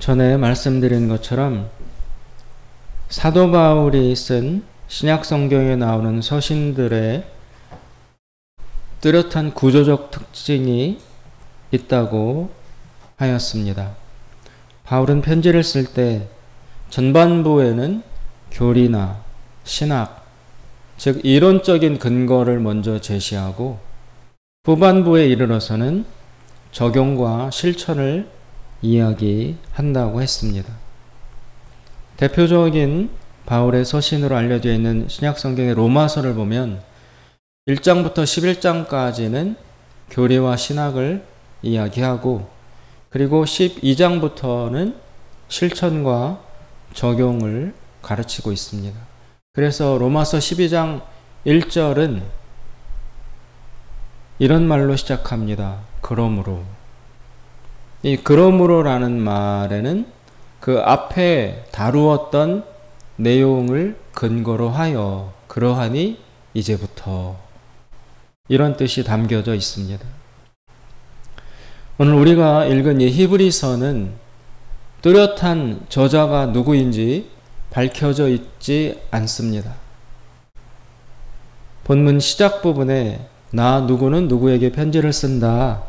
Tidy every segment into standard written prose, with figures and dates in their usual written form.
전에 말씀드린 것처럼 사도 바울이 쓴 신약 성경에 나오는 서신들의 뚜렷한 구조적 특징이 있다고 하였습니다. 바울은 편지를 쓸 때 전반부에는 교리나 신학, 즉 이론적인 근거를 먼저 제시하고 후반부에 이르러서는 적용과 실천을 이야기한다고 했습니다. 대표적인 바울의 서신으로 알려져 있는 신약성경의 로마서를 보면 1장부터 11장까지는 교리와 신학을 이야기하고 그리고 12장부터는 실천과 적용을 가르치고 있습니다. 그래서 로마서 12장 1절은 이런 말로 시작합니다. 그러므로. 이 그러므로라는 말에는 그 앞에 다루었던 내용을 근거로 하여 그러하니 이제부터 이런 뜻이 담겨져 있습니다. 오늘 우리가 읽은 이 히브리서는 뚜렷한 저자가 누구인지 밝혀져 있지 않습니다. 본문 시작 부분에 나 누구는 누구에게 편지를 쓴다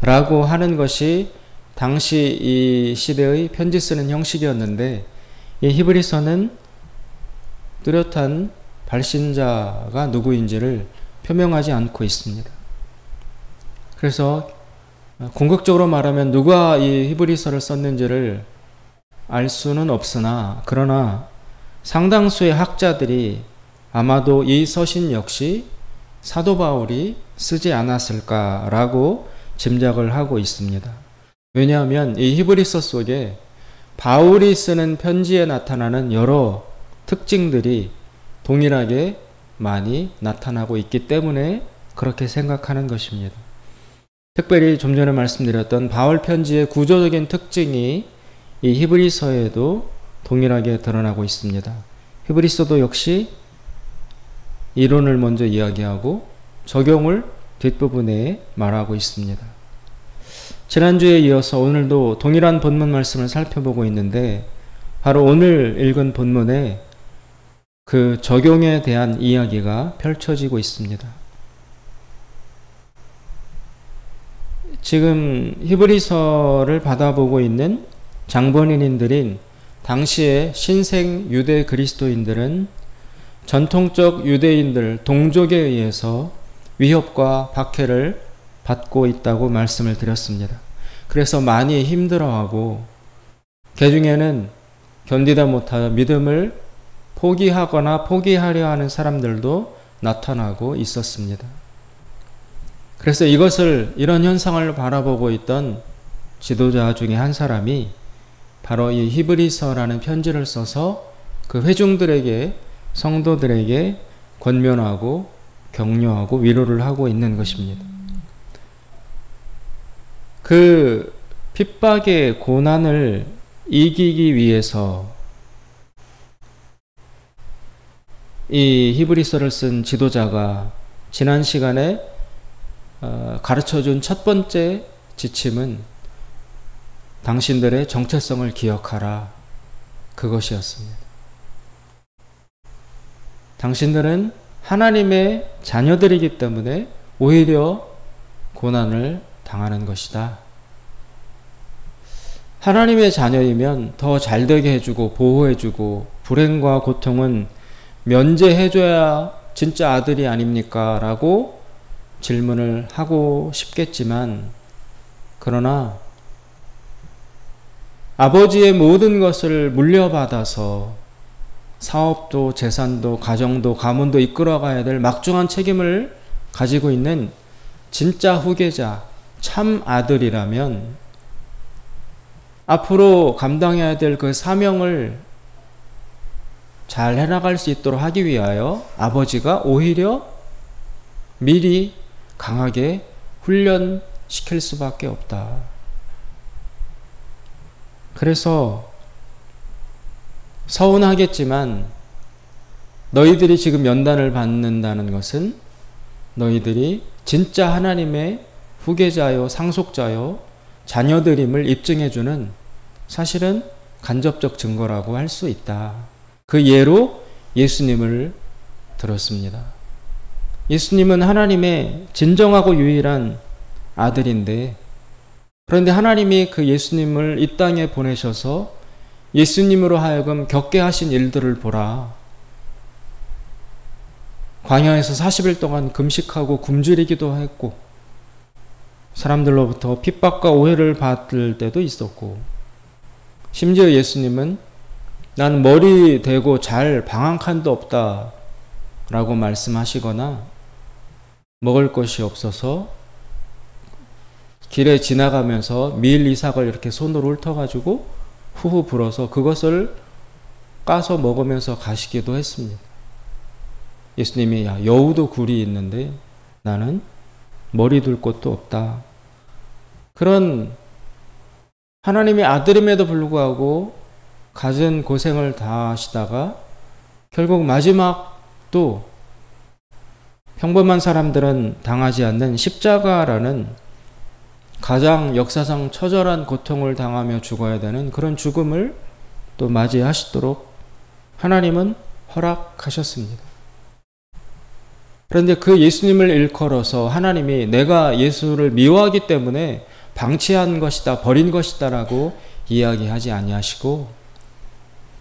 라고 하는 것이 당시 이 시대의 편지 쓰는 형식이었는데 이 히브리서는 뚜렷한 발신자가 누구인지를 표명하지 않고 있습니다. 그래서 궁극적으로 말하면 누가 이 히브리서를 썼는지를 알 수는 없으나 그러나 상당수의 학자들이 아마도 이 서신 역시 사도 바울이 쓰지 않았을까라고 짐작을 하고 있습니다. 왜냐하면 이 히브리서 속에 바울이 쓰는 편지에 나타나는 여러 특징들이 동일하게 많이 나타나고 있기 때문에 그렇게 생각하는 것입니다. 특별히 좀 전에 말씀드렸던 바울 편지의 구조적인 특징이 이 히브리서에도 동일하게 드러나고 있습니다. 히브리서도 역시 이론을 먼저 이야기하고 적용을 뒷부분에 말하고 있습니다. 지난주에 이어서 오늘도 동일한 본문 말씀을 살펴보고 있는데 바로 오늘 읽은 본문에 그 적용에 대한 이야기가 펼쳐지고 있습니다. 지금 히브리서를 받아보고 있는 장본인들인 당시의 신생 유대 그리스도인들은 전통적 유대인들 동족에 의해서 위협과 박해를 받고 있다고 말씀을 드렸습니다. 그래서 많이 힘들어하고 그중에는 견디다 못하여 믿음을 포기하거나 포기하려 하는 사람들도 나타나고 있었습니다. 그래서 이런 현상을 바라보고 있던 지도자 중에 한 사람이 바로 이 히브리서라는 편지를 써서 그 회중들에게 성도들에게 권면하고 격려하고 위로를 하고 있는 것입니다. 그 핍박의 고난을 이기기 위해서 이 히브리서를 쓴 지도자가 지난 시간에 가르쳐준 첫 번째 지침은 당신들의 정체성을 기억하라. 그것이었습니다. 당신들은 하나님의 자녀들이기 때문에 오히려 고난을 당하는 것이다. 하나님의 자녀이면 더 잘되게 해주고 보호해주고 불행과 고통은 면제해줘야 진짜 아들이 아닙니까? 라고 질문을 하고 싶겠지만 그러나 아버지의 모든 것을 물려받아서 사업도 재산도 가정도 가문도 이끌어가야 될 막중한 책임을 가지고 있는 진짜 후계자 참 아들이라면 앞으로 감당해야 될 그 사명을 잘 해나갈 수 있도록 하기 위하여 아버지가 오히려 미리 강하게 훈련시킬 수밖에 없다. 그래서 서운하겠지만 너희들이 지금 연단을 받는다는 것은 너희들이 진짜 하나님의 후계자요 상속자요 자녀들임을 입증해주는 사실은 간접적 증거라고 할 수 있다. 그 예로 예수님을 들었습니다. 예수님은 하나님의 진정하고 유일한 아들인데, 그런데 하나님이 그 예수님을 이 땅에 보내셔서 예수님으로 하여금 겪게 하신 일들을 보라. 광야에서 40일 동안 금식하고 굶주리기도 했고, 사람들로부터 핍박과 오해를 받을 때도 있었고, 심지어 예수님은 난 머리 대고 잘 방 한 칸도 없다 라고 말씀하시거나, 먹을 것이 없어서 길에 지나가면서 밀 이삭을 이렇게 손으로 훑어가지고 후후 불어서 그것을 까서 먹으면서 가시기도 했습니다. 예수님이 야, 여우도 굴이 있는데 나는 머리 둘 곳도 없다. 그런 하나님의 아들임에도 불구하고 갖은 고생을 다 하시다가 결국 마지막도 평범한 사람들은 당하지 않는 십자가라는 가장 역사상 처절한 고통을 당하며 죽어야 되는 그런 죽음을 또 맞이하시도록 하나님은 허락하셨습니다. 그런데 그 예수님을 일컬어서 하나님이 내가 예수를 미워하기 때문에 방치한 것이다, 버린 것이다 라고 이야기하지 아니하시고,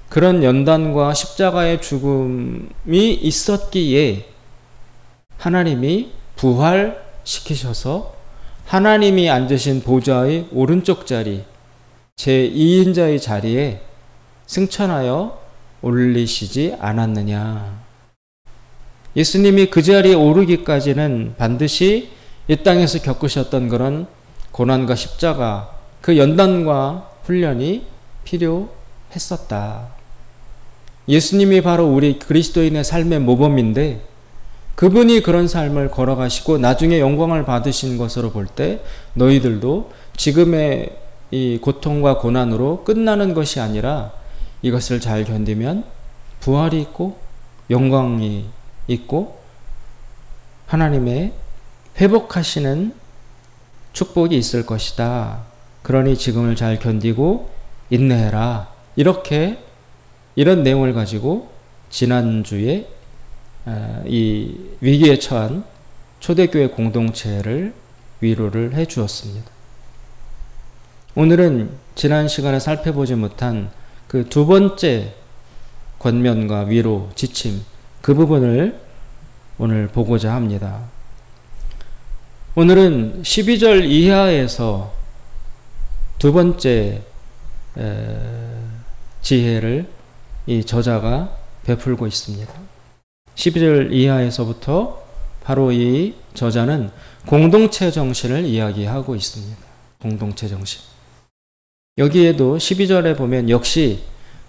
그런 연단과 십자가의 죽음이 있었기에 하나님이 부활시키셔서 하나님이 앉으신 보좌의 오른쪽 자리, 제2인자의 자리에 승천하여 올리시지 않았느냐. 예수님이 그 자리에 오르기까지는 반드시 이 땅에서 겪으셨던 그런 고난과 십자가, 그 연단과 훈련이 필요했었다. 예수님이 바로 우리 그리스도인의 삶의 모범인데, 그분이 그런 삶을 걸어가시고 나중에 영광을 받으신 것으로 볼 때 너희들도 지금의 이 고통과 고난으로 끝나는 것이 아니라 이것을 잘 견디면 부활이 있고 영광이 있고 하나님의 회복하시는 축복이 있을 것이다. 그러니 지금을 잘 견디고 인내해라. 이런 내용을 가지고 지난주에 이 위기에 처한 초대교회 공동체를 위로를 해 주었습니다. 오늘은 지난 시간에 살펴보지 못한 그 두 번째 권면과 위로, 지침, 그 부분을 오늘 보고자 합니다. 오늘은 12절 이하에서 두 번째 지혜를 이 저자가 베풀고 있습니다. 12절 이하에서부터 바로 이 저자는 공동체 정신을 이야기하고 있습니다. 공동체 정신. 여기에도 12절에 보면 역시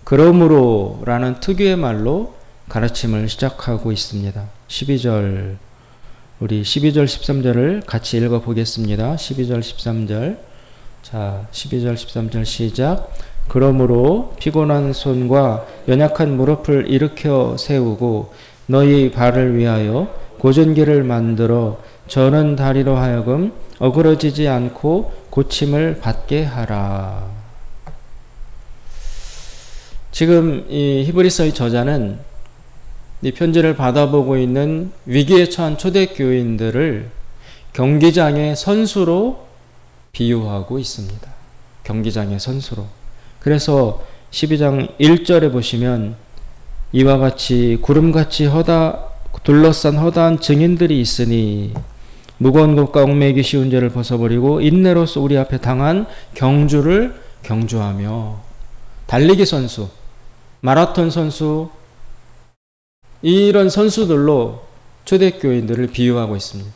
그러므로 라는 특유의 말로 가르침을 시작하고 있습니다. 12절, 우리 12절 13절을 같이 읽어 보겠습니다. 12절 13절. 자, 12절 13절 시작. 그러므로 피곤한 손과 연약한 무릎을 일으켜 세우고 너희 발을 위하여 고전기를 만들어 저는 다리로 하여금 어그러지지 않고 고침을 받게 하라. 지금 이 히브리서의 저자는 이 편지를 받아보고 있는 위기에 처한 초대교인들을 경기장의 선수로 비유하고 있습니다. 경기장의 선수로. 그래서 12장 1절에 보시면 이와 같이 구름같이 둘러싼 허다한 증인들이 있으니 무거운 것과 얽매이기 쉬운 죄를 벗어버리고 인내로서 우리 앞에 당한 경주를 경주하며. 달리기 선수, 마라톤 선수, 이런 선수들로 초대교인들을 비유하고 있습니다.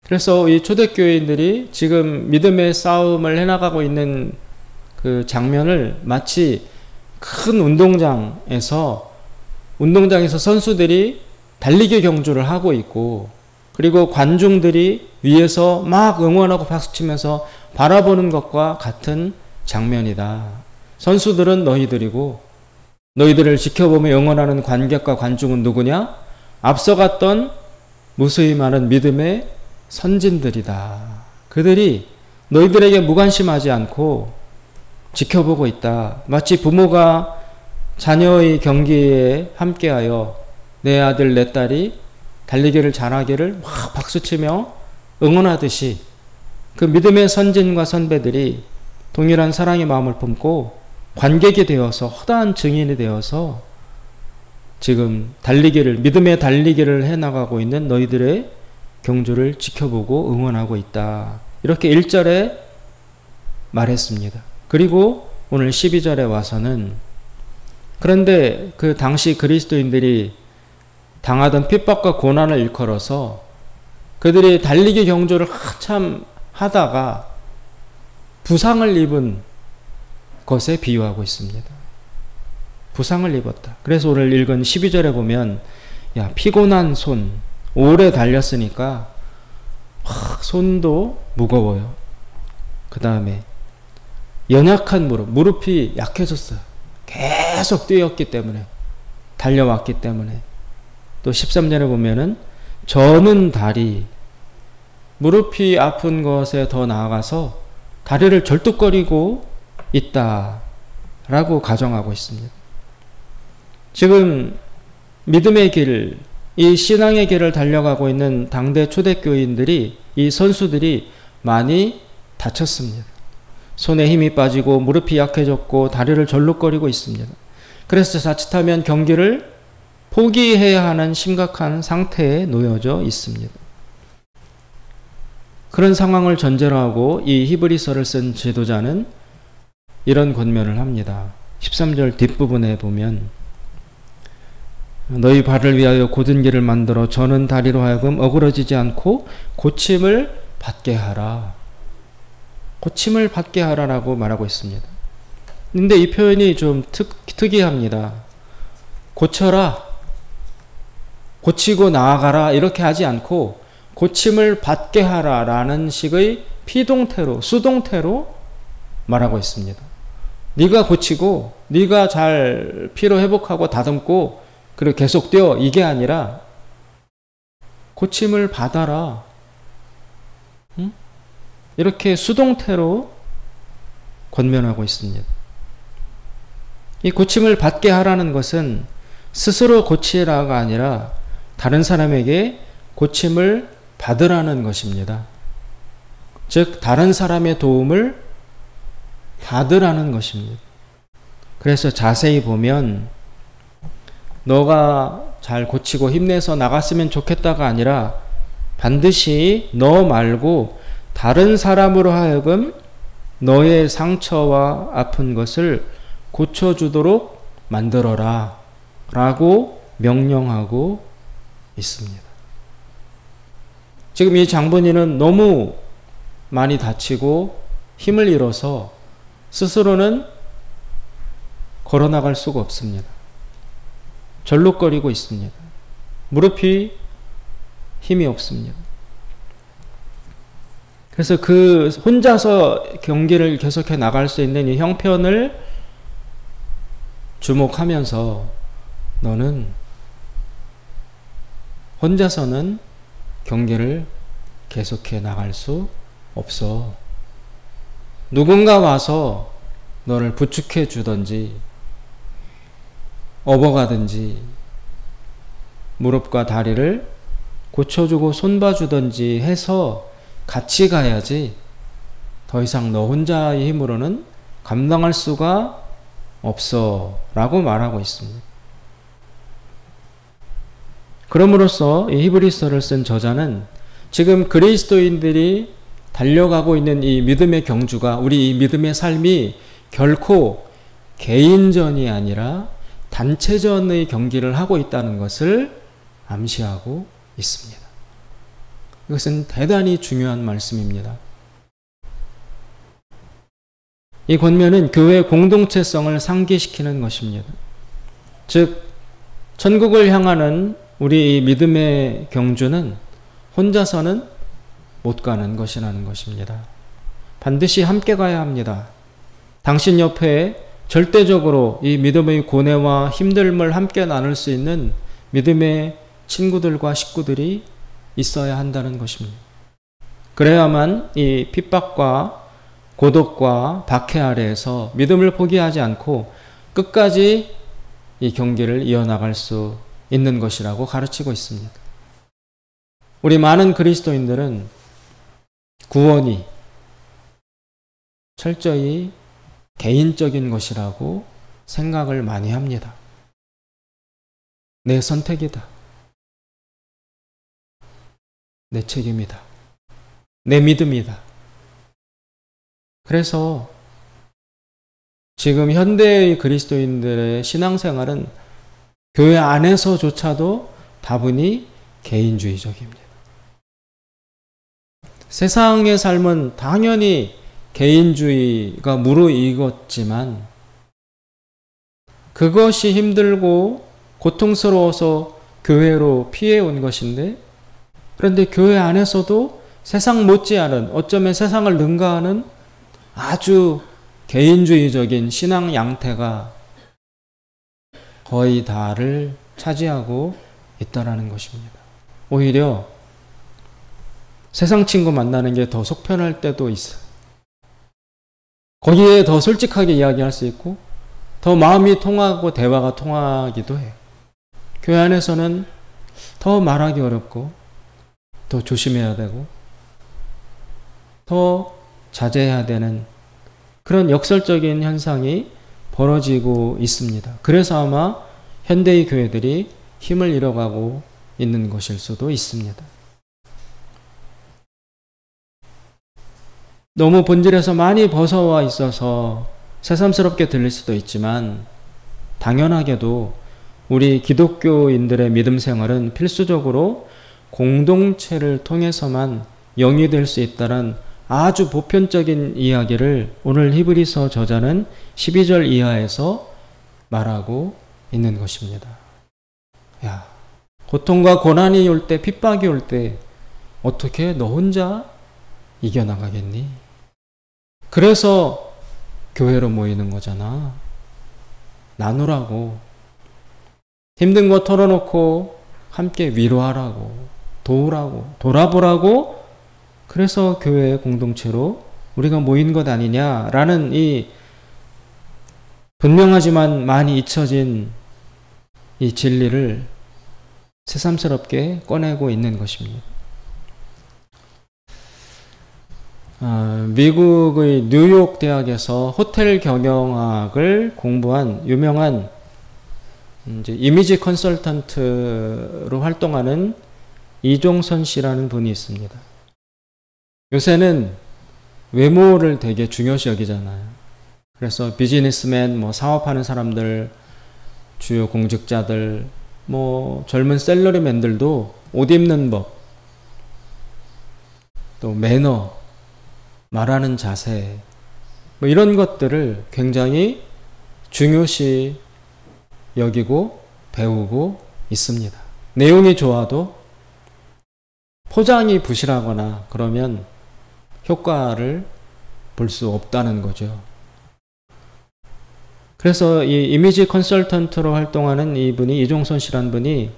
그래서 이 초대교인들이 지금 믿음의 싸움을 해나가고 있는 그 장면을 마치 큰 운동장에서 선수들이 달리기 경주를 하고 있고, 그리고 관중들이 위에서 막 응원하고 박수치면서 바라보는 것과 같은 장면이다. 선수들은 너희들이고 너희들을 지켜보며 응원하는 관객과 관중은 누구냐? 앞서갔던 무수히 많은 믿음의 선진들이다. 그들이 너희들에게 무관심하지 않고 지켜보고 있다. 마치 부모가 자녀의 경기에 함께하여 내 아들 내 딸이 달리기를 잘하기를 막 박수치며 응원하듯이 그 믿음의 선진과 선배들이 동일한 사랑의 마음을 품고 관객이 되어서 허다한 증인이 되어서 지금 믿음의 달리기를 해나가고 있는 너희들의 경주를 지켜보고 응원하고 있다. 이렇게 1절에 말했습니다. 그리고 오늘 12절에 와서는 그런데 그 당시 그리스도인들이 당하던 핍박과 고난을 일컬어서 그들이 달리기 경주를 한참 하다가 부상을 입은 것에 비유하고 있습니다. 부상을 입었다. 그래서 오늘 읽은 12절에 보면 피곤한 손, 오래 달렸으니까 손도 무거워요. 그 다음에 연약한 무릎이 약해졌어요. 계속 뛰었기 때문에, 달려왔기 때문에. 또 13절에 보면은 저는 다리, 무릎이 아픈 것에 더 나아가서 다리를 절뚝거리고 있다 라고 가정하고 있습니다. 지금 믿음의 길, 이 신앙의 길을 달려가고 있는 당대 초대교인들이, 이 선수들이 많이 다쳤습니다. 손에 힘이 빠지고 무릎이 약해졌고 다리를 절룩거리고 있습니다. 그래서 자칫하면 경기를 포기해야 하는 심각한 상태에 놓여져 있습니다. 그런 상황을 전제로 하고 이 히브리서를 쓴 지도자는 이런 권면을 합니다. 13절 뒷부분에 보면 너희 발을 위하여 곧은 길을 만들어 저는 다리로 하여금 어그러지지 않고 고침을 받게 하라. 고침을 받게 하라라고 말하고 있습니다. 근데 이 표현이 좀 특이합니다. 고쳐라, 고치고 나아가라 이렇게 하지 않고 고침을 받게 하라라는 식의 피동태로, 수동태로 말하고 있습니다. 네가 고치고 네가 잘 피로 회복하고 다듬고 그리고 계속 뛰어, 이게 아니라 고침을 받아라. 응? 이렇게 수동태로 권면하고 있습니다. 이 고침을 받게 하라는 것은 스스로 고치라가 아니라 다른 사람에게 고침을 받으라는 것입니다. 즉 다른 사람의 도움을 받으라는 것입니다. 그래서 자세히 보면 너가 잘 고치고 힘내서 나갔으면 좋겠다가 아니라 반드시 너 말고 다른 사람으로 하여금 너의 상처와 아픈 것을 고쳐주도록 만들어라 라고 명령하고 있습니다. 지금 이 장본인은 너무 많이 다치고 힘을 잃어서 스스로는 걸어나갈 수가 없습니다. 절룩거리고 있습니다. 무릎이 힘이 없습니다. 그래서 그 혼자서 경기를 계속해 나갈 수 있는 이 형편을 주목하면서 너는 혼자서는 경기를 계속해 나갈 수 없어. 누군가 와서 너를 부축해 주든지 업어가든지 무릎과 다리를 고쳐주고 손봐주든지 해서 같이 가야지 더 이상 너 혼자의 힘으로는 감당할 수가 없어 라고 말하고 있습니다. 그럼으로써 이 히브리서를 쓴 저자는 지금 그리스도인들이 달려가고 있는 이 믿음의 경주가, 우리 이 믿음의 삶이 결코 개인전이 아니라 단체전의 경기를 하고 있다는 것을 암시하고 있습니다. 이것은 대단히 중요한 말씀입니다. 이 권면은 교회 공동체성을 상기시키는 것입니다. 즉 천국을 향하는 우리 이 믿음의 경주는 혼자서는 못 가는 것이라는 것입니다. 반드시 함께 가야 합니다. 당신 옆에 절대적으로 이 믿음의 고뇌와 힘듦을 함께 나눌 수 있는 믿음의 친구들과 식구들이 있어야 한다는 것입니다. 그래야만 이 핍박과 고독과 박해 아래에서 믿음을 포기하지 않고 끝까지 이 경기를 이어나갈 수 있는 것이라고 가르치고 있습니다. 우리 많은 그리스도인들은 구원이 철저히 개인적인 것이라고 생각을 많이 합니다. 내 선택이다. 내 책임이다. 내 믿음이다. 그래서 지금 현대의 그리스도인들의 신앙생활은 교회 안에서조차도 다분히 개인주의적입니다. 세상의 삶은 당연히 개인주의가 무르익었지만 그것이 힘들고 고통스러워서 교회로 피해온 것인데, 그런데 교회 안에서도 세상 못지않은, 어쩌면 세상을 능가하는 아주 개인주의적인 신앙 양태가 거의 다를 차지하고 있다라는 것입니다. 오히려 세상 친구 만나는 게 더 속편할 때도 있어요. 거기에 더 솔직하게 이야기할 수 있고 더 마음이 통하고 대화가 통하기도 해요. 교회 안에서는 더 말하기 어렵고 더 조심해야 되고 더 자제해야 되는 그런 역설적인 현상이 벌어지고 있습니다. 그래서 아마 현대의 교회들이 힘을 잃어가고 있는 것일 수도 있습니다. 너무 본질에서 많이 벗어와 있어서 새삼스럽게 들릴 수도 있지만, 당연하게도 우리 기독교인들의 믿음 생활은 필수적으로 공동체를 통해서만 영이 될 수 있다는 아주 보편적인 이야기를 오늘 히브리서 저자는 12절 이하에서 말하고 있는 것입니다. 야, 고통과 고난이 올 때, 핍박이 올 때 어떻게 너 혼자 이겨나가겠니? 그래서 교회로 모이는 거잖아. 나누라고. 힘든 거 털어놓고 함께 위로하라고, 도우라고, 돌아보라고. 그래서 교회 공동체로 우리가 모인 것 아니냐라는 이 분명하지만 많이 잊혀진 이 진리를 새삼스럽게 꺼내고 있는 것입니다. 미국의 뉴욕 대학에서 호텔 경영학을 공부한 유명한 이제 이미지 컨설턴트로 활동하는 이종선 씨라는 분이 있습니다. 요새는 외모를 되게 중요시 여기잖아요. 그래서 비즈니스맨, 사업하는 사람들, 주요 공직자들, 젊은 셀러리맨들도 옷 입는 법, 또 매너, 말하는 자세, 이런 것들을 굉장히 중요시 여기고 배우고 있습니다. 내용이 좋아도 포장이 부실하거나 그러면 효과를 볼 수 없다는 거죠. 그래서 이 이미지 컨설턴트로 활동하는 이분이, 이종선 씨란 분이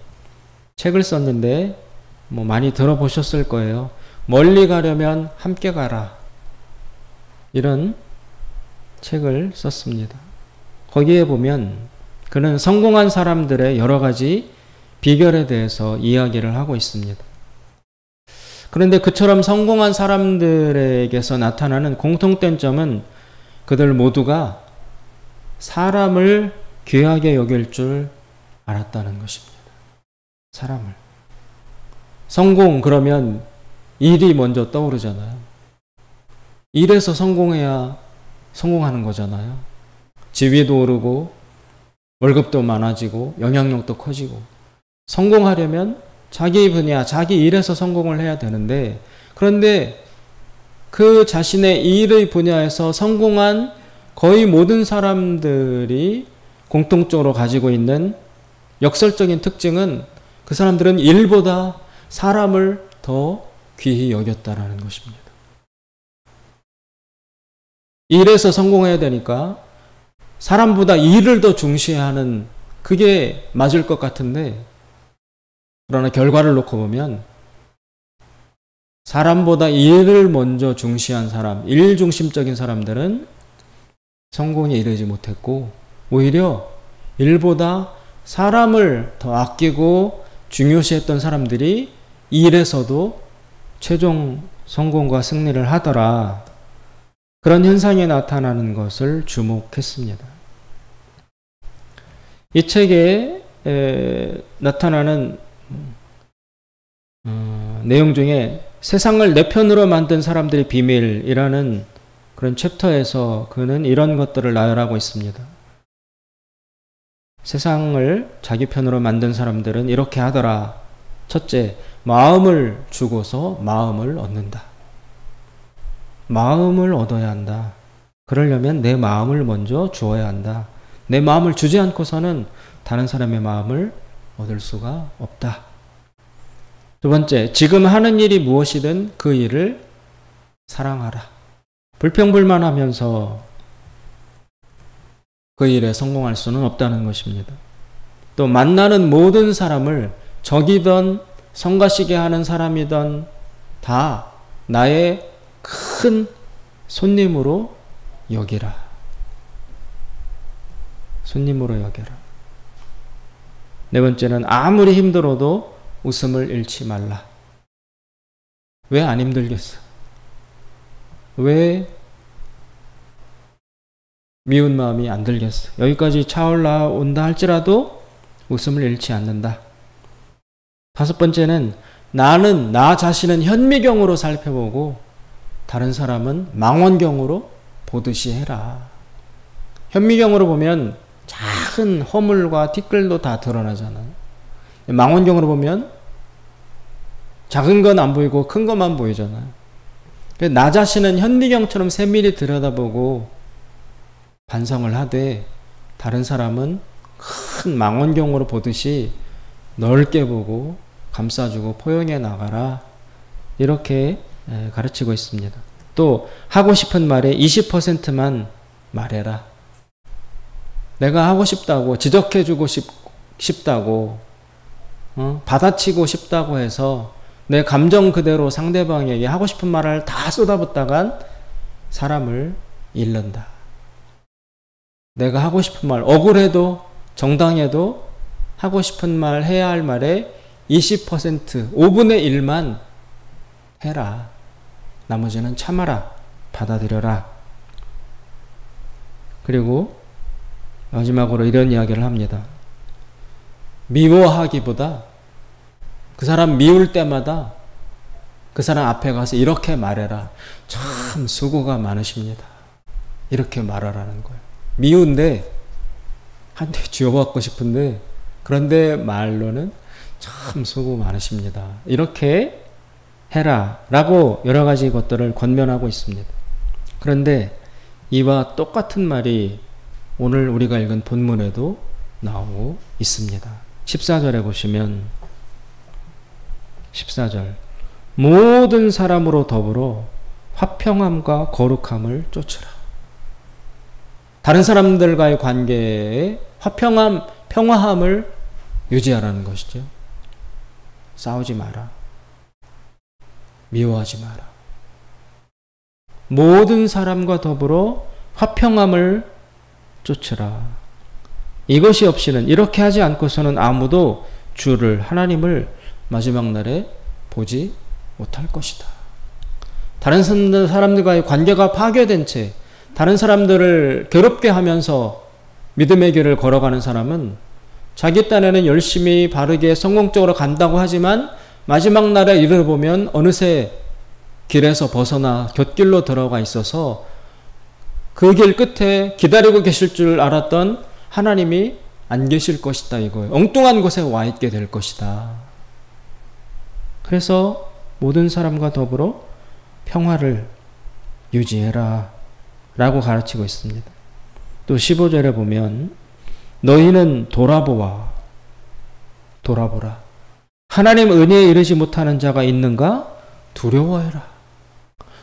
책을 썼는데 많이 들어보셨을 거예요. 멀리 가려면 함께 가라. 이런 책을 썼습니다. 거기에 보면 그는 성공한 사람들의 여러 가지 비결에 대해서 이야기를 하고 있습니다. 그런데 그처럼 성공한 사람들에게서 나타나는 공통된 점은 그들 모두가 사람을 귀하게 여길 줄 알았다는 것입니다. 사람을. 성공 그러면 일이 먼저 떠오르잖아요. 일에서 성공해야 성공하는 거잖아요. 지위도 오르고 월급도 많아지고 영향력도 커지고, 성공하려면 자기 분야, 자기 일에서 성공을 해야 되는데, 그런데 그 자신의 일의 분야에서 성공한 거의 모든 사람들이 공통적으로 가지고 있는 역설적인 특징은 그 사람들은 일보다 사람을 더 귀히 여겼다라는 것입니다. 일에서 성공해야 되니까 사람보다 일을 더 중시하는, 그게 맞을 것 같은데, 그러나 결과를 놓고 보면 사람보다 일을 먼저 중시한 사람, 일 중심적인 사람들은 성공에 이르지 못했고, 오히려 일보다 사람을 더 아끼고 중요시했던 사람들이 일에서도 최종 성공과 승리를 하더라. 그런 현상이 나타나는 것을 주목했습니다. 이 책에 나타나는 내용 중에 세상을 내 편으로 만든 사람들의 비밀이라는 그런 챕터에서 그는 이런 것들을 나열하고 있습니다. 세상을 자기 편으로 만든 사람들은 이렇게 하더라. 첫째, 마음을 주고서 마음을 얻는다. 마음을 얻어야 한다. 그러려면 내 마음을 먼저 주어야 한다. 내 마음을 주지 않고서는 다른 사람의 마음을 얻을 수가 없다. 두 번째, 지금 하는 일이 무엇이든 그 일을 사랑하라. 불평불만하면서 그 일에 성공할 수는 없다는 것입니다. 또 만나는 모든 사람을 적이든 성가시게 하는 사람이든 다 나의 큰 손님으로 여기라. 손님으로 여겨라. 네 번째는 아무리 힘들어도 웃음을 잃지 말라. 왜 안 힘들겠어? 왜 미운 마음이 안 들겠어? 여기까지 차올라온다 할지라도 웃음을 잃지 않는다. 다섯 번째는 나는 나 자신은 현미경으로 살펴보고 다른 사람은 망원경으로 보듯이 해라. 현미경으로 보면 작은 허물과 티끌도 다 드러나잖아요. 망원경으로 보면 작은 건 안 보이고 큰 것만 보이잖아요. 나 자신은 현미경처럼 세밀히 들여다보고 반성을 하되 다른 사람은 큰 망원경으로 보듯이 넓게 보고 감싸주고 포용해 나가라. 이렇게 가르치고 있습니다. 또 하고 싶은 말에 20%만 말해라. 내가 하고 싶다고 지적해주고 싶다고 받아치고 싶다고 해서 내 감정 그대로 상대방에게 하고 싶은 말을 다 쏟아붓다간 사람을 잃는다. 내가 하고 싶은 말, 억울해도 정당해도 하고 싶은 말, 해야 할 말에 20%, 5분의 1만 해라. 나머지는 참아라. 받아들여라. 그리고 마지막으로 이런 이야기를 합니다. 미워하기보다 그 사람 미울 때마다 그 사람 앞에 가서 이렇게 말해라. 참 수고가 많으십니다. 이렇게 말하라는 거예요. 미운데 한 대 쥐어받고 싶은데 그런데 말로는 참 수고 많으십니다. 이렇게 해라 라고 여러 가지 것들을 권면하고 있습니다. 그런데 이와 똑같은 말이 오늘 우리가 읽은 본문에도 나오고 있습니다. 14절에 보시면 14절 모든 사람으로 더불어 화평함과 거룩함을 쫓으라. 다른 사람들과의 관계에 화평함, 평화함을 유지하라는 것이죠. 싸우지 마라. 미워하지 마라. 모든 사람과 더불어 화평함을 쫓으라. 이것이 없이는 이렇게 하지 않고서는 아무도 주를 하나님을 마지막 날에 보지 못할 것이다. 다른 사람들과의 관계가 파괴된 채 다른 사람들을 괴롭게 하면서 믿음의 길을 걸어가는 사람은 자기 딴에는 열심히 바르게 성공적으로 간다고 하지만 마지막 날에 이르러보면 어느새 길에서 벗어나 곁길로 들어가 있어서 그 길 끝에 기다리고 계실 줄 알았던 하나님이 안 계실 것이다 이거예요. 엉뚱한 곳에 와 있게 될 것이다. 그래서 모든 사람과 더불어 평화를 유지해라 라고 가르치고 있습니다. 또 15절에 보면 너희는 돌아보라. 하나님 은혜에 이르지 못하는 자가 있는가? 두려워해라.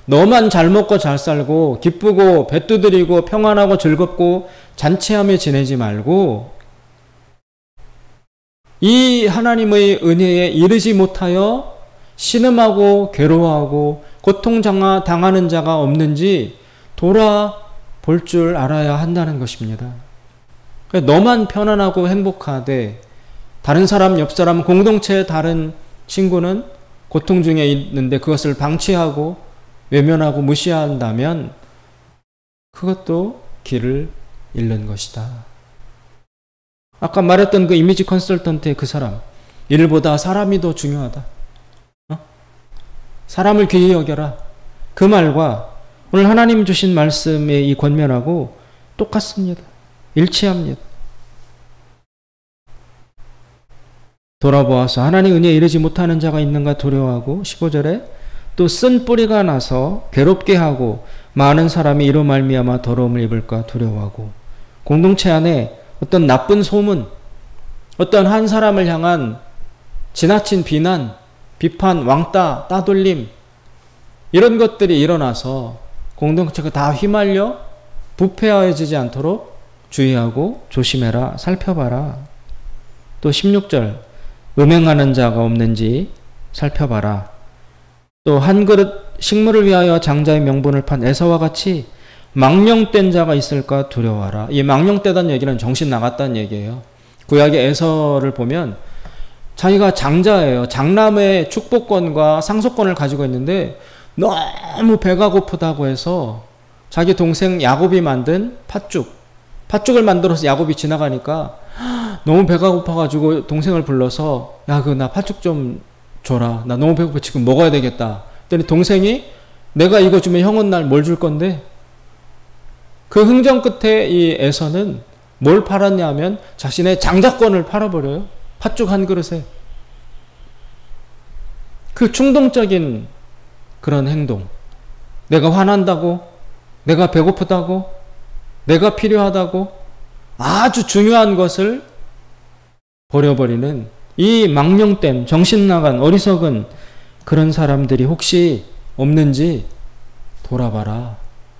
너만 잘 먹고 잘 살고 기쁘고 배 두드리고 평안하고 즐겁고 잔치하며 지내지 말고 이 하나님의 은혜에 이르지 못하여 신음하고 괴로워하고 고통 당하는 자가 없는지 돌아볼 줄 알아야 한다는 것입니다. 너만 편안하고 행복하되 다른 사람, 옆 사람, 공동체의 다른 친구는 고통 중에 있는데 그것을 방치하고 외면하고 무시한다면 그것도 길을 잃는 것이다. 아까 말했던 그 이미지 컨설턴트의 그 사람, 일보다 사람이 더 중요하다. 사람을 귀히 여겨라. 그 말과 오늘 하나님 주신 말씀의 이 권면하고 똑같습니다. 일치합니다. 돌아보아서 하나님 은혜에 이르지 못하는 자가 있는가 두려워하고 15절에 또 쓴 뿌리가 나서 괴롭게 하고 많은 사람이 이로 말미암아 더러움을 입을까 두려워하고 공동체 안에 어떤 나쁜 소문, 어떤 한 사람을 향한 지나친 비난, 비판, 왕따, 따돌림 이런 것들이 일어나서 공동체가 다 휘말려 부패하여지지 않도록 주의하고 조심해라, 살펴봐라. 또 16절 음행하는 자가 없는지 살펴봐라. 또 한 그릇 식물을 위하여 장자의 명분을 판 에서와 같이 망령된 자가 있을까 두려워하라. 이 망령되다는 얘기는 정신 나갔다는 얘기예요. 구약의 에서를 보면 자기가 장자예요. 장남의 축복권과 상속권을 가지고 있는데 너무 배가 고프다고 해서 자기 동생 야곱이 만든 팥죽을 만들어서 야곱이 지나가니까 너무 배가 고파가지고 동생을 불러서 야, 나 팥죽 좀 줘라. 나 너무 배고파. 지금 먹어야 되겠다. 그랬더니 동생이 내가 이거 주면 형은 날 뭘 줄 건데? 그 흥정 끝에 이 에서는 뭘 팔았냐 하면 자신의 장자권을 팔아버려요. 팥죽 한 그릇에. 그 충동적인 그런 행동. 내가 화난다고, 내가 배고프다고, 내가 필요하다고 아주 중요한 것을 버려버리는 이 망령된 정신나간 어리석은 그런 사람들이 혹시 없는지 돌아봐라.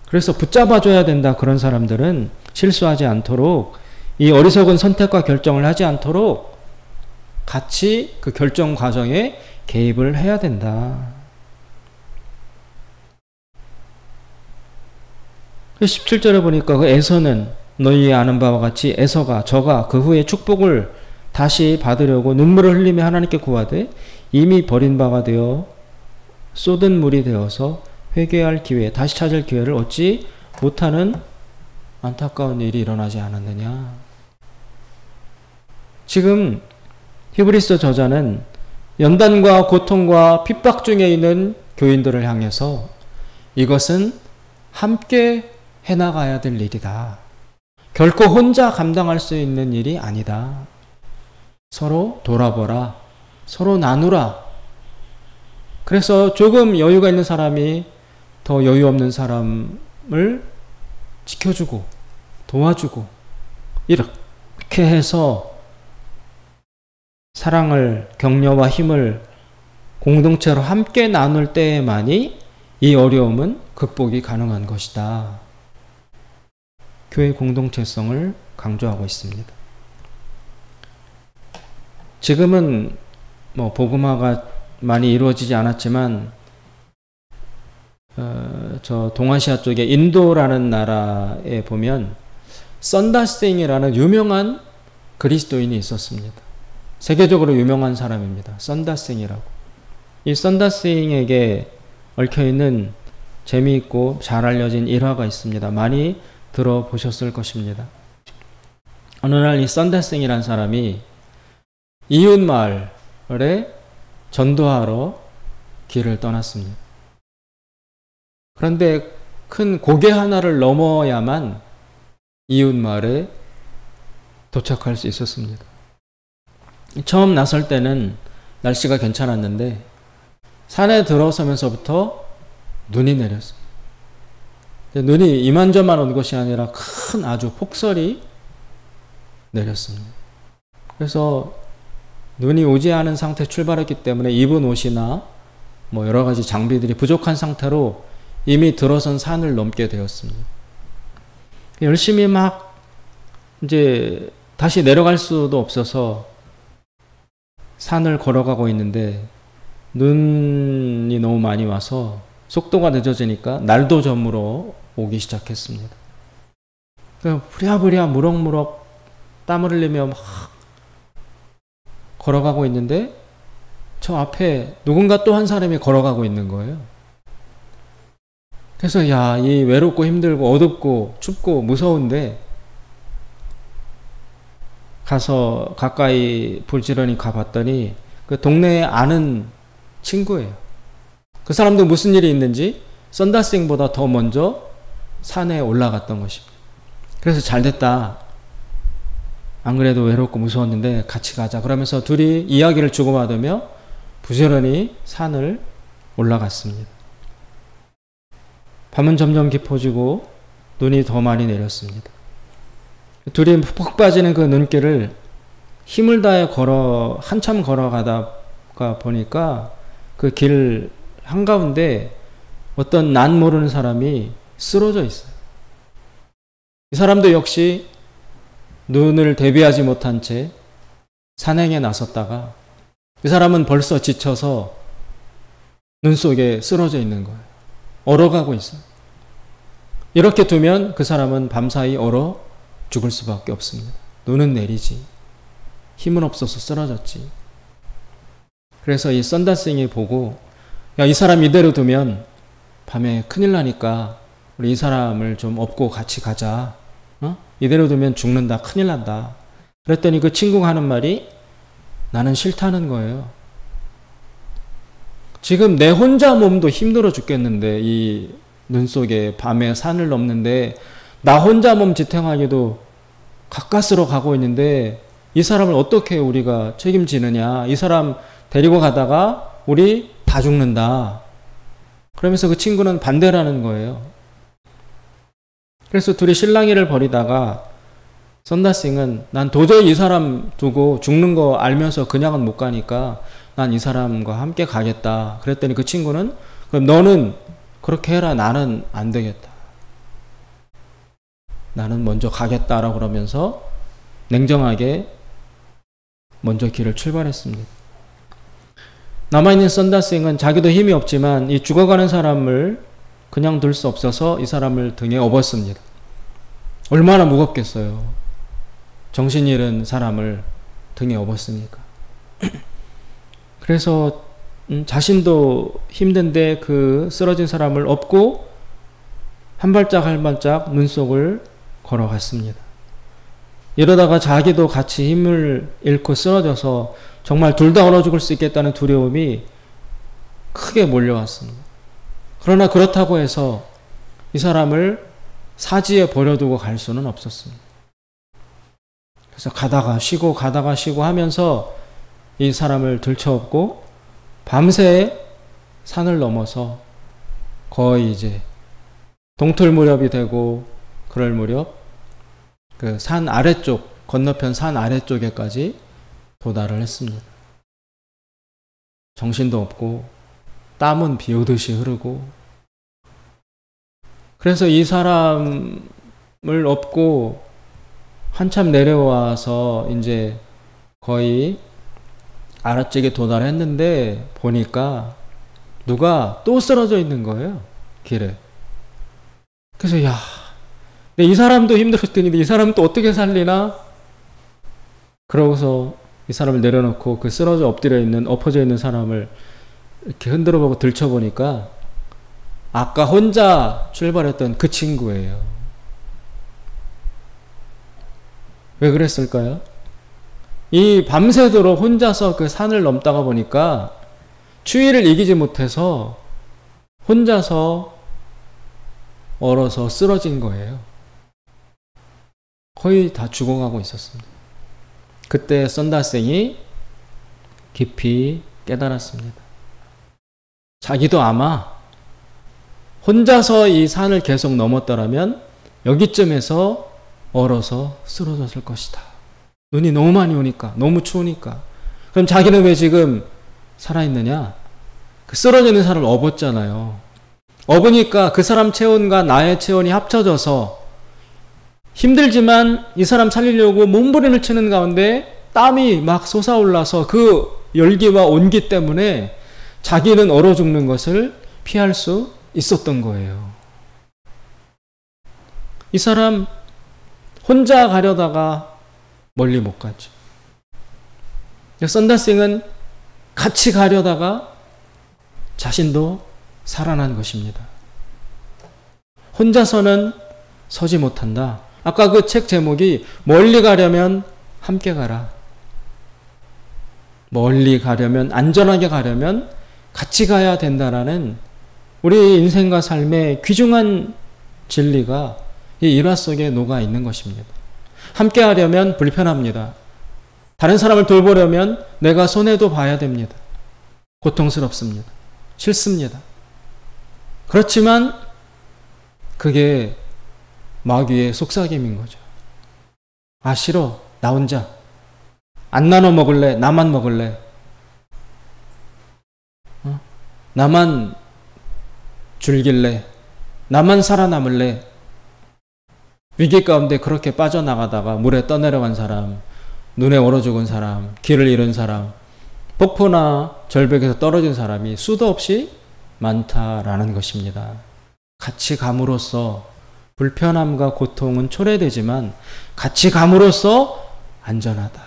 그래서 붙잡아줘야 된다. 그런 사람들은 실수하지 않도록 이 어리석은 선택과 결정을 하지 않도록 같이 그 결정 과정에 개입을 해야 된다. 17절에 보니까 그 에서는 너희 아는 바와 같이 에서가 저가 그 후에 축복을 다시 받으려고 눈물을 흘리며 하나님께 구하되 이미 버린 바가 되어 쏟은 물이 되어서 회개할 기회, 다시 찾을 기회를 얻지 못하는 안타까운 일이 일어나지 않았느냐. 지금 히브리서 저자는 연단과 고통과 핍박 중에 있는 교인들을 향해서 이것은 함께 해나가야 될 일이다. 결코 혼자 감당할 수 있는 일이 아니다. 서로 돌아보라. 서로 나누라. 그래서 조금 여유가 있는 사람이 더 여유 없는 사람을 지켜주고 도와주고 이렇게 해서 사랑을, 격려와 힘을 공동체로 함께 나눌 때에만이 이 어려움은 극복이 가능한 것이다. 교회 공동체성을 강조하고 있습니다. 지금은 복음화가 많이 이루어지지 않았지만 저 동아시아 쪽에 인도라는 나라에 보면 썬다스잉이라는 유명한 그리스도인이 있었습니다. 세계적으로 유명한 사람입니다. 썬다스잉이라고. 이 썬다스잉에게 얽혀있는 재미있고 잘 알려진 일화가 있습니다. 많이 들어보셨을 것입니다. 어느 날 이 썬다스잉이라는 사람이 이웃 마을에 전도하러 길을 떠났습니다. 그런데 큰 고개 하나를 넘어야만 이웃 마을에 도착할 수 있었습니다. 처음 나설 때는 날씨가 괜찮았는데 산에 들어서면서부터 눈이 내렸어요. 눈이 이만저만 온 것이 아니라 큰 아주 폭설이 내렸습니다. 그래서 눈이 오지 않은 상태 출발했기 때문에 입은 옷이나 여러 가지 장비들이 부족한 상태로 이미 들어선 산을 넘게 되었습니다. 열심히 막 이제 다시 내려갈 수도 없어서 산을 걸어가고 있는데 눈이 너무 많이 와서 속도가 늦어지니까 날도 저물어 오기 시작했습니다. 부랴부랴 무럭무럭 땀을 흘리며 막 걸어가고 있는데 저 앞에 누군가 또 한 사람이 걸어가고 있는 거예요. 그래서 야, 이 외롭고 힘들고 어둡고 춥고 무서운데 가서 가까이 불지런히 가봤더니 그 동네에 아는 친구예요. 그 사람도 무슨 일이 있는지 썬다스윙보다 더 먼저 산에 올라갔던 것입니다. 그래서 잘 됐다. 안 그래도 외롭고 무서웠는데 같이 가자. 그러면서 둘이 이야기를 주고받으며 부지런히 산을 올라갔습니다. 밤은 점점 깊어지고 눈이 더 많이 내렸습니다. 둘이 푹 빠지는 그 눈길을 힘을 다해 한참 걸어가다가 보니까 그 길 한가운데 어떤 난 모르는 사람이 쓰러져 있어요. 이 사람도 역시 눈을 대비하지 못한 채 산행에 나섰다가 이 사람은 벌써 지쳐서 눈 속에 쓰러져 있는 거예요. 얼어가고 있어요. 이렇게 두면 그 사람은 밤사이 얼어 죽을 수밖에 없습니다. 눈은 내리지. 힘은 없어서 쓰러졌지. 그래서 이 썬다스윙이 보고 야, 이 사람 이대로 두면 밤에 큰일 나니까 우리 이 사람을 좀 업고 같이 가자. 이대로 두면 죽는다. 큰일 난다. 그랬더니 그 친구가 하는 말이 나는 싫다는 거예요. 지금 내 혼자 몸도 힘들어 죽겠는데 이 눈 속에 밤에 산을 넘는데 나 혼자 몸 지탱하기도 가까스로 가고 있는데 이 사람을 어떻게 우리가 책임지느냐. 이 사람 데리고 가다가 우리 다 죽는다. 그러면서 그 친구는 반대라는 거예요. 그래서 둘이 실랑이를 벌이다가 썬다스윙은 난 도저히 이 사람 두고 죽는 거 알면서 그냥은 못 가니까 난 이 사람과 함께 가겠다. 그랬더니 그 친구는 그럼 너는 그렇게 해라. 나는 안 되겠다. 나는 먼저 가겠다라고 그러면서 냉정하게 먼저 길을 출발했습니다. 남아있는 썬다스윙은 자기도 힘이 없지만 이 죽어가는 사람을 그냥 둘 수 없어서 이 사람을 등에 업었습니다. 얼마나 무겁겠어요. 정신 잃은 사람을 등에 업었으니까. 그래서 자신도 힘든데 그 쓰러진 사람을 업고 한 발짝 한 발짝 눈 속을 걸어갔습니다. 이러다가 자기도 같이 힘을 잃고 쓰러져서 정말 둘 다 얼어 죽을 수 있겠다는 두려움이 크게 몰려왔습니다. 그러나 그렇다고 해서 이 사람을 사지에 버려두고 갈 수는 없었습니다. 그래서 가다가 쉬고 하면서 이 사람을 들쳐업고 밤새 산을 넘어서 거의 이제 동틀 무렵이 되고 그럴 무렵 그 산 아래쪽, 건너편 산 아래쪽에까지 도달을 했습니다. 정신도 없고 땀은 비 오듯이 흐르고 그래서 이 사람을 업고 한참 내려와서 이제 거의 아래쪽에 도달했는데 보니까 누가 또 쓰러져 있는 거예요. 길에. 그래서 야, 이 사람도 힘들었을 텐데 이 사람은 또 어떻게 살리나? 그러고서 이 사람을 내려놓고 그 쓰러져 엎어져 있는 사람을 이렇게 흔들어 보고 들춰보니까 아까 혼자 출발했던 그 친구예요. 왜 그랬을까요? 이 밤새도록 혼자서 그 산을 넘다가 보니까 추위를 이기지 못해서 혼자서 얼어서 쓰러진 거예요. 거의 다 죽어가고 있었습니다. 그때 썬다스윙이 깊이 깨달았습니다. 자기도 아마 혼자서 이 산을 계속 넘었더라면 여기쯤에서 얼어서 쓰러졌을 것이다. 눈이 너무 많이 오니까, 너무 추우니까. 그럼 자기는 왜 지금 살아있느냐? 그 쓰러져 있는 사람을 업었잖아요. 업으니까 그 사람 체온과 나의 체온이 합쳐져서 힘들지만 이 사람 살리려고 몸부림을 치는 가운데 땀이 막 솟아올라서 그 열기와 온기 때문에 자기는 얼어 죽는 것을 피할 수 있었던 거예요. 이 사람 혼자 가려다가 멀리 못 갔죠. 썬다싱은 같이 가려다가 자신도 살아난 것입니다. 혼자서는 서지 못한다. 아까 그 책 제목이 멀리 가려면 함께 가라. 멀리 가려면, 안전하게 가려면 같이 가야 된다라는 우리 인생과 삶의 귀중한 진리가 이 일화 속에 녹아 있는 것입니다. 함께 하려면 불편합니다. 다른 사람을 돌보려면 내가 손해도 봐야 됩니다. 고통스럽습니다. 싫습니다. 그렇지만 그게 마귀의 속삭임인 거죠. 아, 싫어. 나 혼자. 안 나눠 먹을래. 나만 먹을래. 나만 즐길래. 나만 살아남을래. 위기 가운데 그렇게 빠져나가다가 물에 떠내려간 사람, 눈에 얼어 죽은 사람, 길을 잃은 사람, 폭포나 절벽에서 떨어진 사람이 수도 없이 많다라는 것입니다. 같이 감으로써 불편함과 고통은 초래되지만 같이 감으로써 안전하다.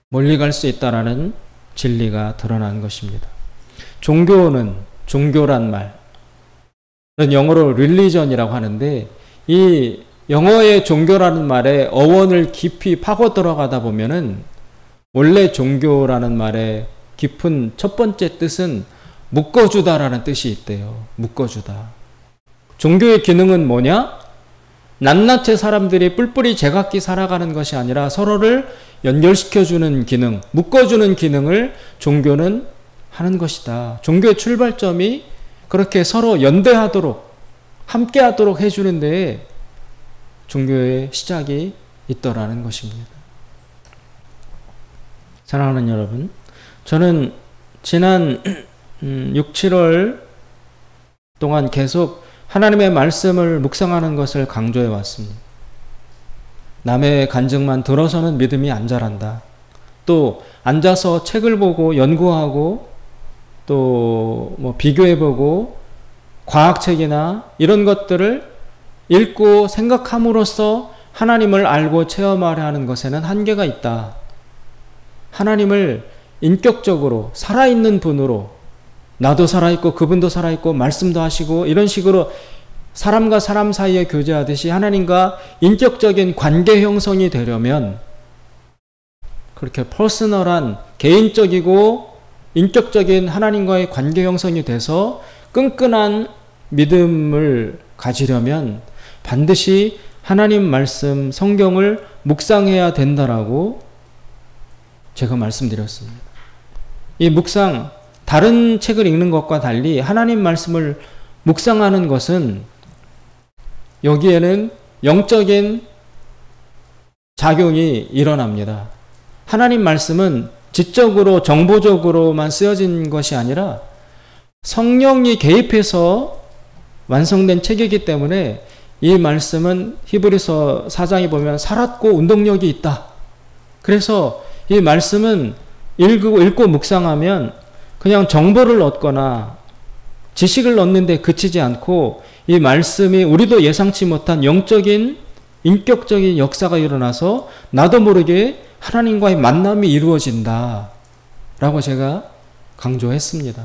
멀리 갈 수 있다라는 진리가 드러난 것입니다. 종교란 말, 영어로 religion이라고 하는데 이 영어의 종교라는 말에 어원을 깊이 파고 들어가다 보면은 원래 종교라는 말의 깊은 첫 번째 뜻은 묶어주다라는 뜻이 있대요. 묶어주다. 종교의 기능은 뭐냐? 낱낱이 사람들이 뿔뿔이 제각기 살아가는 것이 아니라 서로를 연결시켜주는 기능, 묶어주는 기능을 종교는 하는 것이다. 종교의 출발점이 그렇게 서로 연대하도록, 함께하도록 해주는 데에 종교의 시작이 있더라는 것입니다. 사랑하는 여러분, 저는 지난 6, 7월 동안 계속 하나님의 말씀을 묵상하는 것을 강조해 왔습니다. 남의 간증만 들어서는 믿음이 안 자란다. 또 앉아서 책을 보고 연구하고 또 뭐 비교해보고 과학책이나 이런 것들을 읽고 생각함으로써 하나님을 알고 체험하려 하는 것에는 한계가 있다. 하나님을 인격적으로 살아있는 분으로, 나도 살아있고 그분도 살아있고 말씀도 하시고 이런 식으로 사람과 사람 사이에 교제하듯이 하나님과 인격적인 관계 형성이 되려면 그렇게 퍼스널한 개인적이고 인격적인 하나님과의 관계 형성이 돼서 끈끈한 믿음을 가지려면 반드시 하나님 말씀, 성경을 묵상해야 된다라고 제가 말씀드렸습니다. 이 묵상, 다른 책을 읽는 것과 달리 하나님 말씀을 묵상하는 것은 여기에는 영적인 작용이 일어납니다. 하나님 말씀은 지적으로 정보적으로만 쓰여진 것이 아니라 성령이 개입해서 완성된 책이기 때문에 이 말씀은 히브리서 4장에 보면 살았고 운동력이 있다. 그래서 이 말씀은 읽고 묵상하면 그냥 정보를 얻거나 지식을 얻는데 그치지 않고 이 말씀이 우리도 예상치 못한 영적인 인격적인 역사가 일어나서 나도 모르게 하나님과의 만남이 이루어진다 라고 제가 강조했습니다.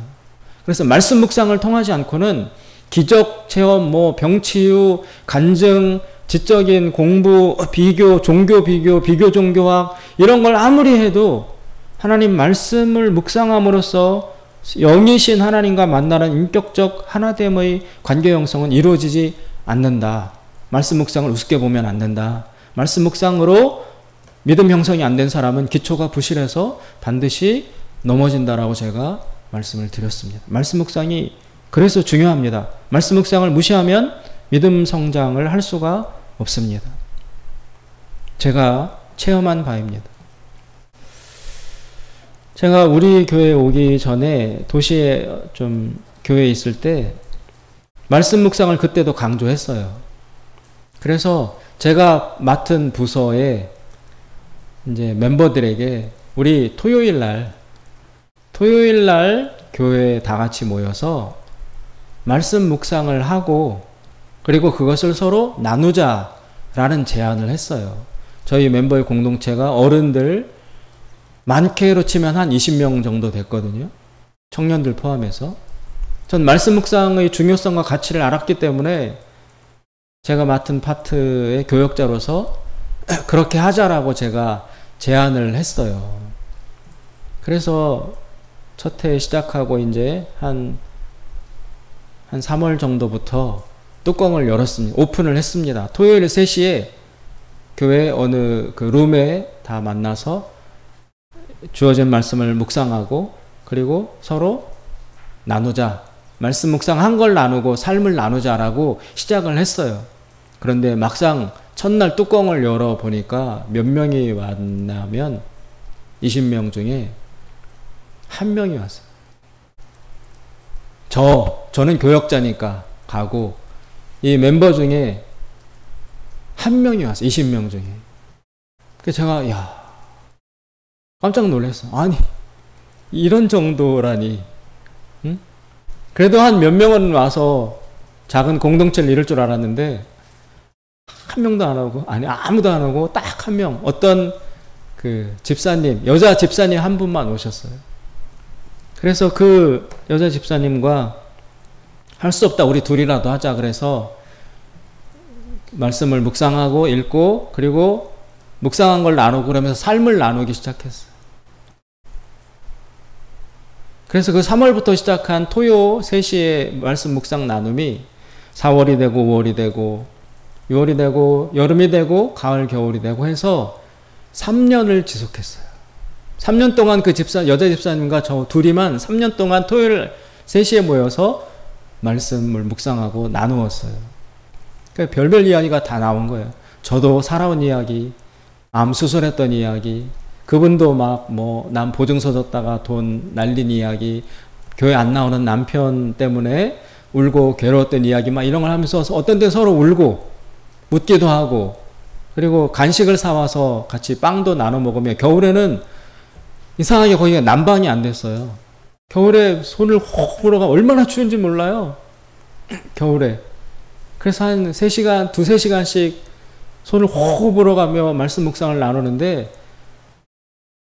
그래서 말씀 묵상을 통하지 않고는 기적 체험, 병치유, 간증, 지적인 공부, 비교, 종교 비교, 비교 종교학 이런 걸 아무리 해도 하나님 말씀을 묵상함으로써 영이신 하나님과 만나는 인격적 하나됨의 관계 형성은 이루어지지 않는다. 말씀 묵상을 우습게 보면 안 된다. 말씀 묵상으로 믿음 형성이 안 된 사람은 기초가 부실해서 반드시 넘어진다라고 제가 말씀을 드렸습니다. 말씀 묵상이 그래서 중요합니다. 말씀 묵상을 무시하면 믿음 성장을 할 수가 없습니다. 제가 체험한 바입니다. 제가 우리 교회에 오기 전에 도시에 좀 교회에 있을 때 말씀 묵상을 그때도 강조했어요. 그래서 제가 맡은 부서에 이제 멤버들에게 우리 토요일 날 교회에 다 같이 모여서 말씀 묵상을 하고 그리고 그것을 서로 나누자라는 제안을 했어요. 저희 멤버의 공동체가 어른들 많게로 치면 한 20명 정도 됐거든요. 청년들 포함해서. 전 말씀 묵상의 중요성과 가치를 알았기 때문에 제가 맡은 파트의 교역자로서 그렇게 하자라고 제가 제안을 했어요. 그래서 첫 해 시작하고 이제 한 3월 정도부터 뚜껑을 열었습니다. 오픈을 했습니다. 토요일 3시에 교회 어느 그 룸에 다 만나서 주어진 말씀을 묵상하고 그리고 서로 나누자. 말씀 묵상한 걸 나누고 삶을 나누자라고 시작을 했어요. 그런데 막상 첫날 뚜껑을 열어보니까 몇 명이 왔냐면 20명 중에 한 명이 왔어요. 저는 교역자니까 가고 이 멤버 중에 한 명이 왔어요. 20명 중에. 그래서 제가 깜짝 놀랐어. 아니 이런 정도라니. 응? 그래도 한 몇 명은 와서 작은 공동체를 이룰 줄 알았는데 한 명도 안 하고 아무도 안 하고 딱 한 명 어떤 그 집사님 여자 집사님 한 분만 오셨어요. 그래서 그 여자 집사님과 할 수 없다 우리 둘이라도 하자 그래서 말씀을 묵상하고 읽고 그리고 묵상한 걸 나누고 그러면서 삶을 나누기 시작했어요. 그래서 그 3월부터 시작한 토요 3시에 말씀 묵상 나눔이 4월이 되고 5월이 되고 6월이 되고 여름이 되고 가을 겨울이 되고 해서 3년을 지속했어요. 3년 동안 그 여자 집사님과 저 둘이만 3년 동안 토요일 3시에 모여서 말씀을 묵상하고 나누었어요. 그러니까 별별 이야기가 다 나온 거예요. 저도 살아온 이야기, 암 수술했던 이야기, 그분도 막 남 보증서 줬다가 돈 날린 이야기, 교회 안 나오는 남편 때문에 울고 괴로웠던 이야기 막 이런 걸 하면서 어떤 때 서로 울고 웃기도 하고 그리고 간식을 사와서 같이 빵도 나눠 먹으며 겨울에는 이상하게 거기가 난방이 안 됐어요. 겨울에 손을 혹 불어가 얼마나 추운지 몰라요. 겨울에. 그래서 한 3시간, 2-3시간씩 손을 호흡 불어가며 말씀 묵상을 나누는데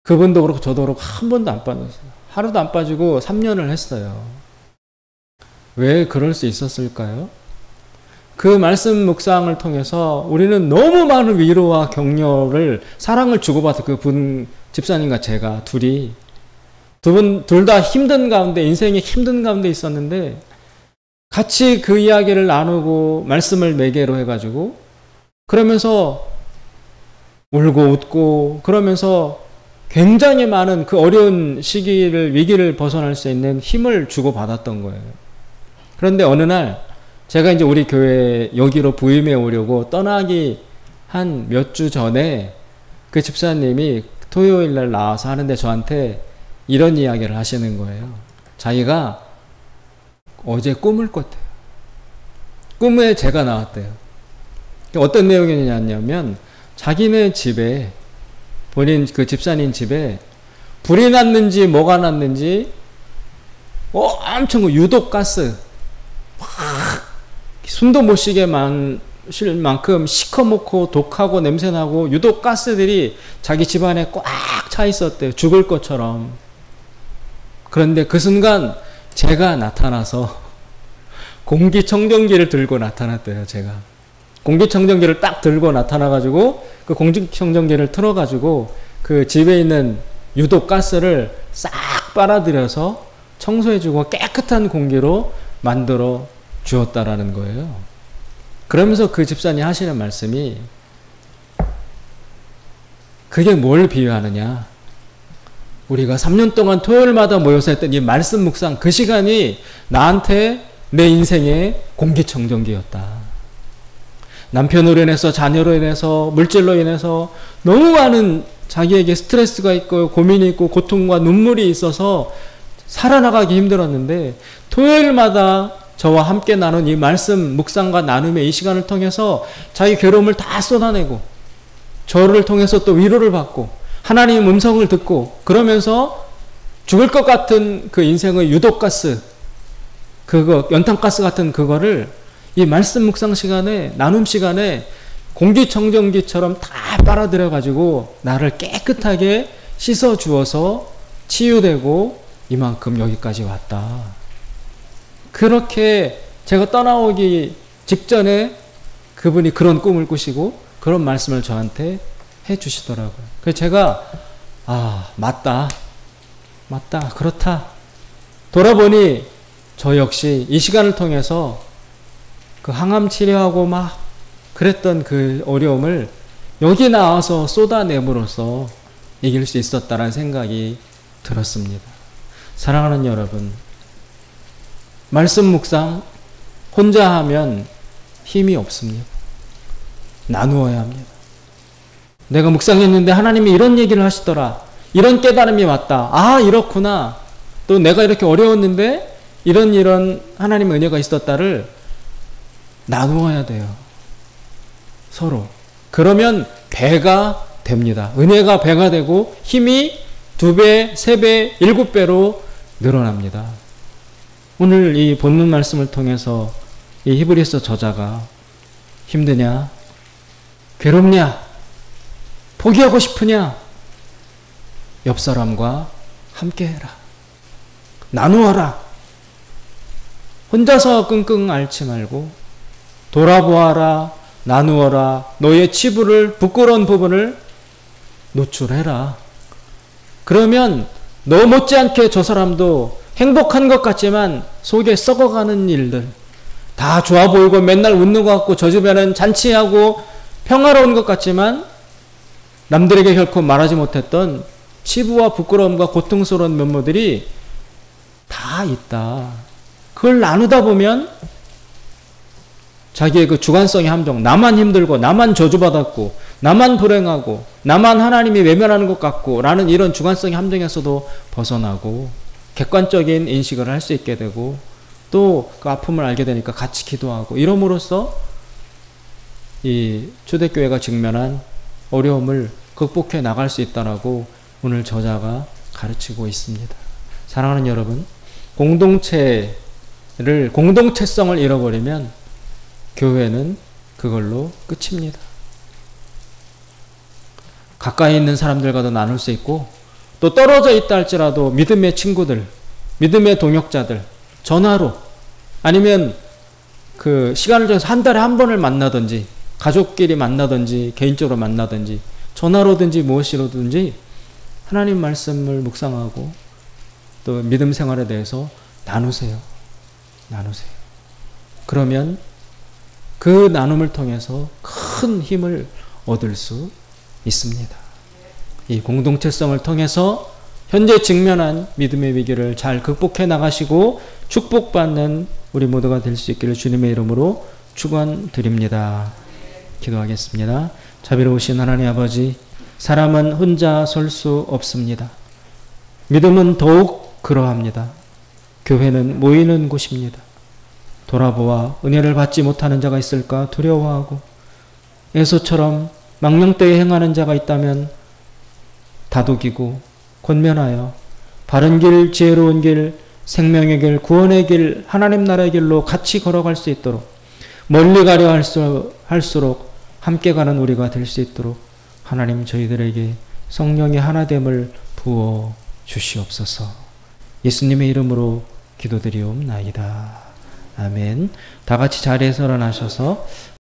그분도 그렇고 저도 그렇고 한 번도 안 빠졌어요. 하루도 안 빠지고 3년을 했어요. 왜 그럴 수 있었을까요? 그 말씀 묵상을 통해서 우리는 너무 많은 위로와 격려를 사랑을 주고받은 그 집사님과 제가 둘이 둘 다 힘든 가운데 인생이 힘든 가운데 있었는데 같이 그 이야기를 나누고 말씀을 매개로 해가지고 그러면서 울고 웃고 그러면서 굉장히 많은 그 어려운 위기를 벗어날 수 있는 힘을 주고받았던 거예요. 그런데 어느 날 제가 이제 우리 교회 여기로 부임해 오려고 떠나기 한 몇 주 전에 그 집사님이 토요일 날 나와서 하는데 저한테 이런 이야기를 하시는 거예요. 자기가 어제 꿈을 꿨대요. 꿈에 제가 나왔대요. 어떤 내용이냐면 자기네 집에 본인 그 집사님 집에 불이 났는지 뭐가 났는지 엄청 유독가스 막 숨도 못 쉬게 쉴 만큼 시커멓고 독하고 냄새나고 유독가스들이 자기 집안에 꽉 차 있었대요. 죽을 것처럼. 그런데 그 순간 제가 나타나서 공기청정기를 들고 나타났대요. 제가 공기청정기를 딱 들고 나타나가지고 그 공기청정기를 틀어가지고 그 집에 있는 유독가스를 싹 빨아들여서 청소해주고 깨끗한 공기로 만들어 주었다라는 거예요. 그러면서 그 집사님 하시는 말씀이 그게 뭘 비유하느냐. 우리가 3년 동안 토요일마다 모여서 했던 이 말씀 묵상 그 시간이 나한테 내 인생의 공기청정기였다. 남편으로 인해서 자녀로 인해서 물질로 인해서 너무 많은 자기에게 스트레스가 있고 고민이 있고 고통과 눈물이 있어서 살아나가기 힘들었는데 토요일마다 저와 함께 나눈 이 말씀 묵상과 나눔의 이 시간을 통해서 자기 괴로움을 다 쏟아내고 저를 통해서 또 위로를 받고 하나님의 음성을 듣고 그러면서 죽을 것 같은 그 인생의 유독가스, 그거 연탄가스 같은 그거를 이 말씀 묵상 시간에, 나눔 시간에 공기청정기처럼 다 빨아들여 가지고 나를 깨끗하게 씻어 주어서 치유되고 이만큼 여기까지 왔다. 그렇게 제가 떠나오기 직전에 그분이 그런 꿈을 꾸시고 그런 말씀을 저한테 해 주시더라고요. 그래서 제가 맞다, 그렇다. 돌아보니 저 역시 이 시간을 통해서 그 항암 치료하고 막 그랬던 그 어려움을 여기 나와서 쏟아내므로써 이길 수 있었다라는 생각이 들었습니다. 사랑하는 여러분, 말씀 묵상 혼자 하면 힘이 없습니다. 나누어야 합니다. 내가 묵상했는데 하나님이 이런 얘기를 하시더라. 이런 깨달음이 왔다. 이렇구나. 또 내가 이렇게 어려웠는데 이런 하나님의 은혜가 있었다를 나누어야 돼요. 서로. 그러면 배가 됩니다. 은혜가 배가 되고 힘이 2배, 3배, 7배로 늘어납니다. 오늘 이 본문 말씀을 통해서 이 히브리서 저자가 힘드냐? 괴롭냐? 포기하고 싶으냐? 옆 사람과 함께 해라. 나누어라. 혼자서 끙끙 앓지 말고 돌아보아라. 나누어라. 너의 치부를, 부끄러운 부분을 노출해라. 그러면 너 못지않게 저 사람도 행복한 것 같지만 속에 썩어가는 일들, 다 좋아 보이고 맨날 웃는 것 같고 저 집에는 잔치하고 평화로운 것 같지만 남들에게 결코 말하지 못했던 치부와 부끄러움과 고통스러운 면모들이 다 있다. 그걸 나누다 보면 자기의 그 주관성의 함정, 나만 힘들고 나만 저주받았고 나만 불행하고 나만 하나님이 외면하는 것 같고 라는 이런 주관성의 함정에서도 벗어나고 객관적인 인식을 할 수 있게 되고 또 그 아픔을 알게 되니까 같이 기도하고 이럼으로써 이 초대교회가 직면한 어려움을 극복해 나갈 수 있다라고 오늘 저자가 가르치고 있습니다. 사랑하는 여러분, 공동체성을 잃어버리면 교회는 그걸로 끝입니다. 가까이 있는 사람들과도 나눌 수 있고 또 떨어져 있다 할지라도 믿음의 친구들, 믿음의 동역자들 전화로 아니면 그 시간을 정해서 한 달에 한 번을 만나든지 가족끼리 만나든지 개인적으로 만나든지 전화로든지 무엇이로든지 하나님 말씀을 묵상하고 또 믿음 생활에 대해서 나누세요. 그러면 그 나눔을 통해서 큰 힘을 얻을 수 있습니다. 이 공동체성을 통해서 현재 직면한 믿음의 위기를 잘 극복해 나가시고 축복받는 우리 모두가 될 수 있기를 주님의 이름으로 축원드립니다. 기도하겠습니다. 자비로우신 하나님 아버지, 사람은 혼자 설 수 없습니다. 믿음은 더욱 그러합니다. 교회는 모이는 곳입니다. 돌아보아 은혜를 받지 못하는 자가 있을까 두려워하고 에서처럼 망령되이 행하는 자가 있다면 다독이고 권면하여 바른 길, 지혜로운 길, 생명의 길, 구원의 길, 하나님 나라의 길로 같이 걸어갈 수 있도록 멀리 가려 할수록 함께 가는 우리가 될 수 있도록 하나님 저희들에게 성령의 하나됨을 부어 주시옵소서. 예수님의 이름으로 기도드리옵나이다. 아멘. 다 같이 자리에서 일어나셔서